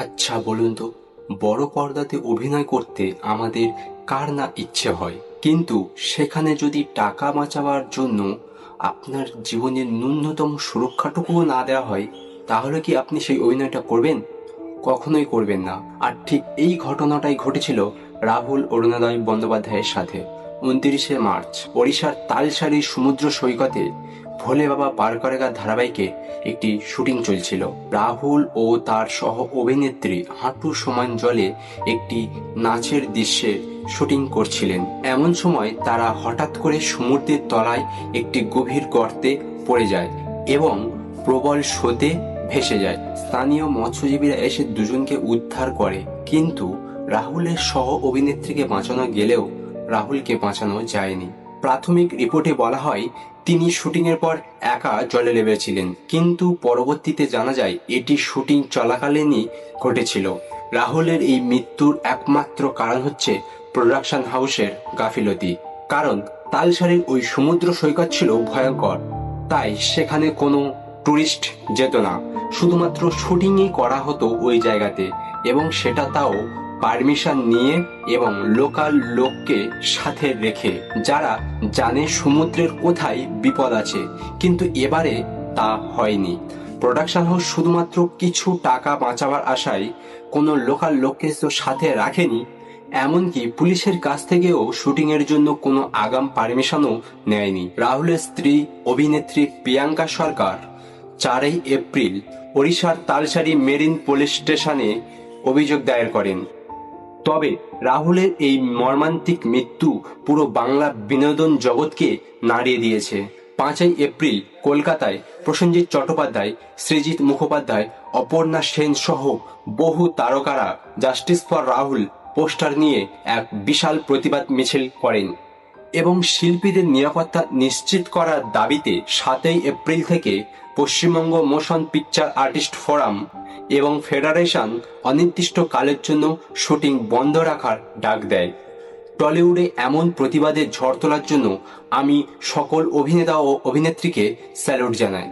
আচ্ছা বলুন তো, বড় পর্দাতে অভিনয় করতে আমাদের কার না ইচ্ছে হয়, কিন্তু সেখানে যদি টাকা বাঁচাবার জন্য আপনার জীবনের ন্যূনতম সুরক্ষাটুকুও না দেওয়া হয়, তাহলে কি আপনি সেই অভিনয়টা করবেন? কখনোই করবেন না। আর ঠিক এই ঘটনাটাই ঘটেছিল রাহুল অরুণোদয় বন্দ্যোপাধ্যায়ের সাথে। 29শে মার্চ ওড়িশার তালসারি সমুদ্র সৈকতে ভোলে বাবা পার করেগা ধারাবাহিকে একটি শুটিং চলছিল। রাহুল ও তার সহ অভিনেত্রী হাঁটু সমান জলে একটি নাচের দৃশ্যের শুটিং করছিলেন। এমন সময় তারা হঠাৎ করে সমুদ্রের তলায় একটি গভীর গর্তে পড়ে যায় এবং প্রবল স্রোতে ভেসে যায়। স্থানীয় মৎস্যজীবীরা এসে দুজনকে উদ্ধার করে, কিন্তু রাহুলের সহ অভিনেত্রীকে বাঁচানো গেলেও রাহুলকে বাঁচানো যায়নি। প্রাথমিক রিপোর্টে বলা হয় তিনি শুটিংয়ের পর একা জলে নেমেছিলেন, কিন্তু পরবর্তীতে জানা যায় এটি শুটিং চলাকালীনই ঘটেছিল। রাহুলের এই মৃত্যুর একমাত্র কারণ হচ্ছে প্রোডাকশন হাউসের গাফিলতি। কারণ তালসারির ওই সমুদ্র সৈকত ছিল ভয়ঙ্কর, তাই সেখানে কোনো টুরিস্ট যেত না। শুধুমাত্র শুটিংই করা হতো ওই জায়গাতে, এবং সেটা তাও পারমিশন নিয়ে এবং লোকাল লোককে সাথে রেখে, যারা জানে সমুদ্রের কোথায় বিপদ আছে। কিন্তু এবারে তা হয়নি। প্রোডাকশন হাউস শুধুমাত্র কিছু টাকা বাঁচাবার আশায় কোনো লোকাল লোককে তো সাথে রাখেনি, এমনকি পুলিশের কাছ থেকেও শুটিং এর জন্য কোনো আগাম পারমিশনও নেয়নি। রাহুলের স্ত্রী অভিনেত্রী প্রিয়াঙ্কা সরকার 4 এপ্রিল ওড়িশার তালসারি মেরিন পুলিশ স্টেশনে অভিযোগ দায়ের করেন। তবে রাহুলের এই মর্মান্তিক মৃত্যু পুরো বাংলা বিনোদন জগৎকে নাড়িয়ে দিয়েছে। 5 এপ্রিল কলকাতায় প্রসেনজিৎ চট্টোপাধ্যায়, সৃজিত মুখোপাধ্যায়, অপর্ণা সেন সহ বহু তারকারা জাস্টিস ফর রাহুল পোস্টার নিয়ে এক বিশাল প্রতিবাদ মিছিল করেন এবং শিল্পীদের নিরাপত্তা নিশ্চিত করার দাবিতে 7 এপ্রিল থেকে Paschimbanga motion picture artist forum এবং ফেডারেশন অনির্দিষ্টকালের জন্য শুটিং বন্ধ রাখার ডাক দেয়। টলিউডে এমন প্রতিবাদের ঝড় তোলার জন্য আমি সকল অভিনেতা ও অভিনেত্রীকে স্যালুট জানাই।